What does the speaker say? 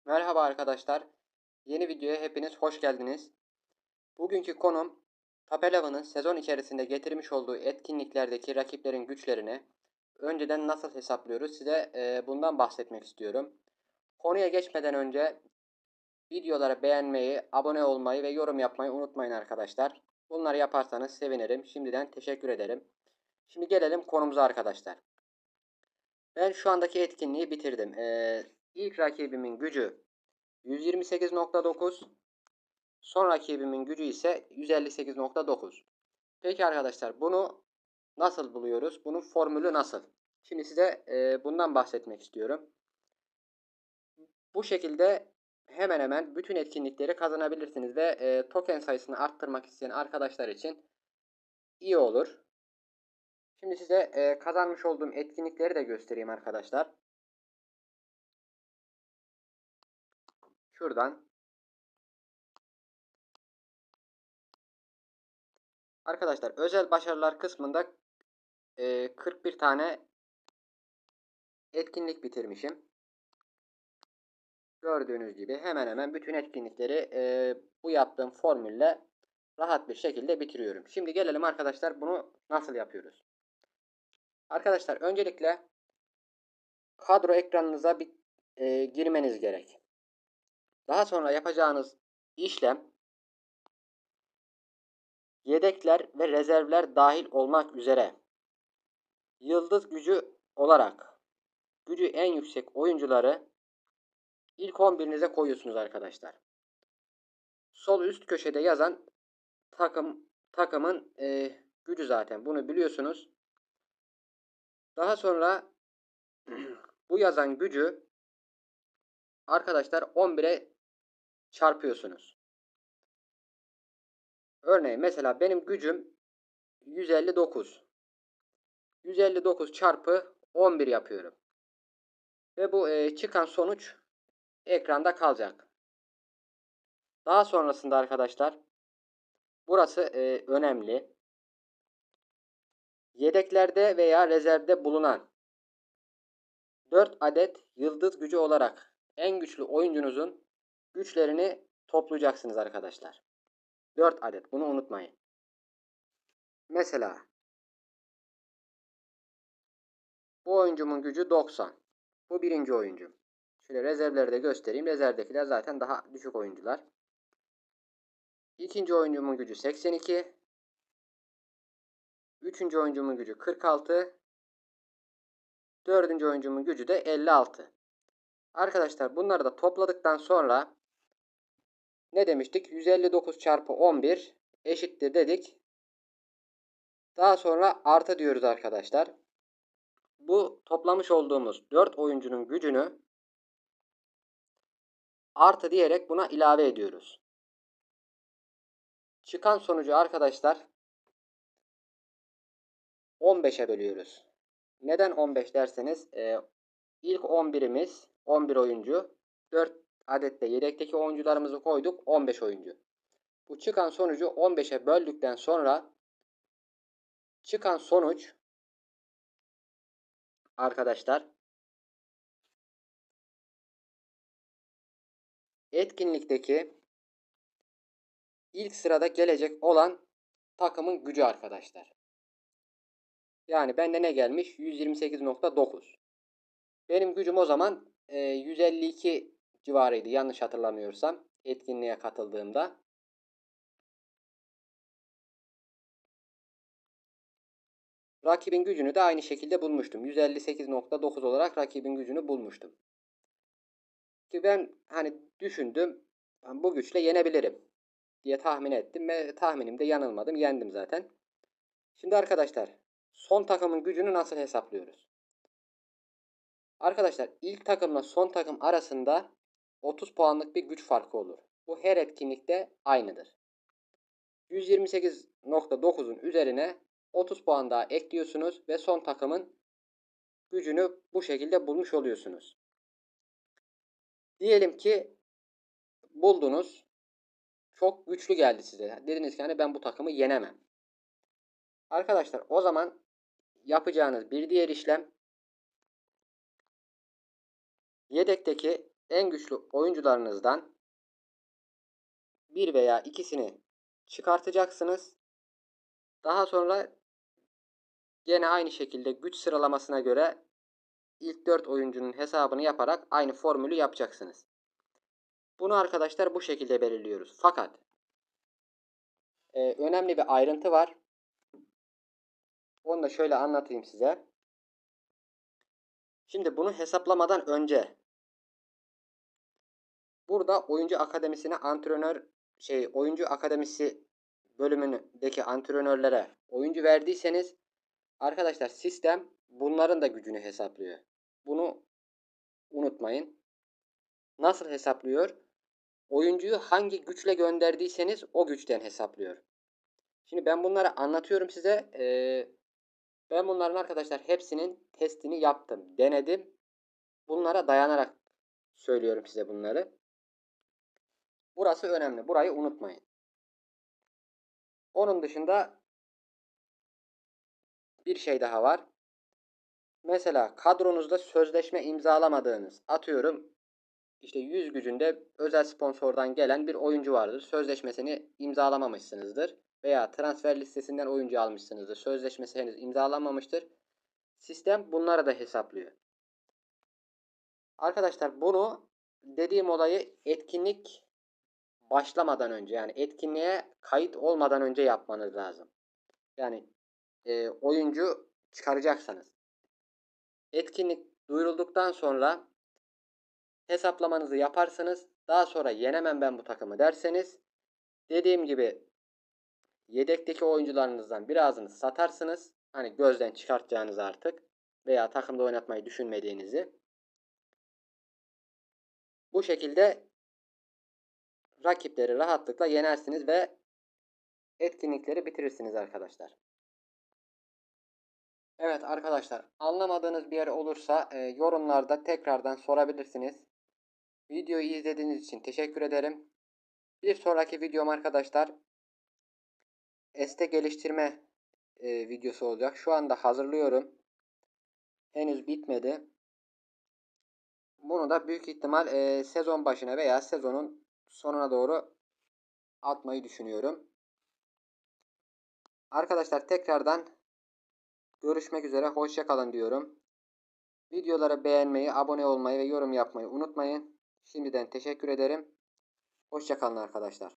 Merhaba arkadaşlar. Yeni videoya hepiniz hoş geldiniz. Bugünkü konum Tapelava'nın sezon içerisinde getirmiş olduğu etkinliklerdeki rakiplerin güçlerini önceden nasıl hesaplıyoruz size bundan bahsetmek istiyorum. Konuya geçmeden önce videoları beğenmeyi, abone olmayı ve yorum yapmayı unutmayın arkadaşlar. Bunları yaparsanız sevinirim. Şimdiden teşekkür ederim. Şimdi gelelim konumuza arkadaşlar. Ben şu andaki etkinliği bitirdim. İlk rakibimin gücü 128.9. Son rakibimin gücü ise 158.9. Peki arkadaşlar bunu nasıl buluyoruz? Bunun formülü nasıl? Şimdi size bundan bahsetmek istiyorum. Bu şekilde hemen hemen bütün etkinlikleri kazanabilirsiniz ve token sayısını arttırmak isteyen arkadaşlar için iyi olur. Şimdi size kazanmış olduğum etkinlikleri de göstereyim arkadaşlar. Şuradan. Arkadaşlar özel başarılar kısmında 41 tane etkinlik bitirmişim. Gördüğünüz gibi hemen hemen bütün etkinlikleri bu yaptığım formülle rahat bir şekilde bitiriyorum. Şimdi gelelim arkadaşlar bunu nasıl yapıyoruz? Arkadaşlar öncelikle kadro ekranınıza bir girmeniz gerek. Daha sonra yapacağınız işlem yedekler ve rezervler dahil olmak üzere yıldız gücü olarak gücü en yüksek oyuncuları ilk 11'inize koyuyorsunuz arkadaşlar. Sol üst köşede yazan takımın gücü zaten. Bunu biliyorsunuz. Daha sonra bu yazan gücü arkadaşlar 11'e çarpıyorsunuz. Örneğin mesela benim gücüm 159. 159 çarpı 11 yapıyorum. Ve bu çıkan sonuç ekranda kalacak. Daha sonrasında arkadaşlar burası önemli. Yedeklerde veya rezervde bulunan 4 adet yıldız gücü olarak en güçlü oyuncunuzun güçlerini toplayacaksınız arkadaşlar. 4 adet. Bunu unutmayın. Mesela bu oyuncumun gücü 90. Bu birinci oyuncum. Şöyle rezervleri de göstereyim. Rezervdekiler zaten daha düşük oyuncular. İkinci oyuncumun gücü 82. Üçüncü oyuncumun gücü 46. Dördüncü oyuncumun gücü de 56. Arkadaşlar bunları da topladıktan sonra ne demiştik? 159 çarpı 11 eşittir dedik. Daha sonra artı diyoruz arkadaşlar. Bu toplamış olduğumuz 4 oyuncunun gücünü artı diyerek buna ilave ediyoruz. Çıkan sonucu arkadaşlar 15'e bölüyoruz. Neden 15 derseniz ilk 11'imiz 11 oyuncu. 4 adet de yedekteki oyuncularımızı koyduk 15 oyuncu. Bu çıkan sonucu 15'e böldükten sonra çıkan sonuç arkadaşlar etkinlikteki ilk sırada gelecek olan takımın gücü arkadaşlar. Yani bende ne gelmiş? 128.9. Benim gücüm o zaman 152 civarıydı yanlış hatırlamıyorsam etkinliğe katıldığımda. Rakibin gücünü de aynı şekilde bulmuştum. 158.9 olarak rakibin gücünü bulmuştum. Ki ben hani düşündüm bu güçle yenebilirim diye tahmin ettim ve tahminimde yanılmadım. Yendim zaten. Şimdi arkadaşlar son takımın gücünü nasıl hesaplıyoruz? Arkadaşlar ilk takımla son takım arasında 30 puanlık bir güç farkı olur. Bu her etkinlikte aynıdır. 128.9'un üzerine 30 puan daha ekliyorsunuz ve son takımın gücünü bu şekilde bulmuş oluyorsunuz. Diyelim ki buldunuz. Çok güçlü geldi size. Dediniz ki hani ben bu takımı yenemem. Arkadaşlar o zaman yapacağınız bir diğer işlem yedekteki en güçlü oyuncularınızdan bir veya ikisini çıkartacaksınız. Daha sonra gene aynı şekilde güç sıralamasına göre ilk 4 oyuncunun hesabını yaparak aynı formülü yapacaksınız. Bunu arkadaşlar bu şekilde belirliyoruz. Fakat önemli bir ayrıntı var. Onu da şöyle anlatayım size. Şimdi bunu hesaplamadan önce burada oyuncu akademisi bölümündeki antrenörlere oyuncu verdiyseniz arkadaşlar sistem bunların da gücünü hesaplıyor. Bunu unutmayın. Nasıl hesaplıyor? Oyuncuyu hangi güçle gönderdiyseniz o güçten hesaplıyor. Şimdi ben bunları anlatıyorum size. Ben bunların arkadaşlar hepsinin testini yaptım, denedim. Bunlara dayanarak söylüyorum size bunları. Burası önemli. Burayı unutmayın. Onun dışında bir şey daha var. Mesela kadronuzda sözleşme imzalamadığınız, atıyorum işte 100 gücünde özel sponsordan gelen bir oyuncu vardır. Sözleşmesini imzalamamışsınızdır. Veya transfer listesinden oyuncu almışsınızdır. Sözleşmesi henüz imzalanmamıştır. Sistem bunları da hesaplıyor. Arkadaşlar bunu dediğim olayı etkinlik başlamadan önce, yani etkinliğe kayıt olmadan önce yapmanız lazım. Yani oyuncu çıkaracaksanız. Etkinlik duyurulduktan sonra hesaplamanızı yaparsınız. Daha sonra yenemem ben bu takımı derseniz, dediğim gibi yedekteki oyuncularınızdan birazını satarsınız. Hani gözden çıkartacağınız artık veya takımda oynatmayı düşünmediğinizi. Bu şekilde rakipleri rahatlıkla yenersiniz ve etkinlikleri bitirirsiniz arkadaşlar. Evet arkadaşlar, anlamadığınız bir yer olursa yorumlarda tekrardan sorabilirsiniz. Videoyu izlediğiniz için teşekkür ederim. Bir sonraki videom arkadaşlar este geliştirme videosu olacak. Şu anda hazırlıyorum. Henüz bitmedi. Bunu da büyük ihtimal sezon başına veya sezonun sonuna doğru atmayı düşünüyorum. Arkadaşlar tekrardan görüşmek üzere. Hoşça kalın diyorum. Videoları beğenmeyi, abone olmayı ve yorum yapmayı unutmayın. Şimdiden teşekkür ederim. Hoşça kalın arkadaşlar.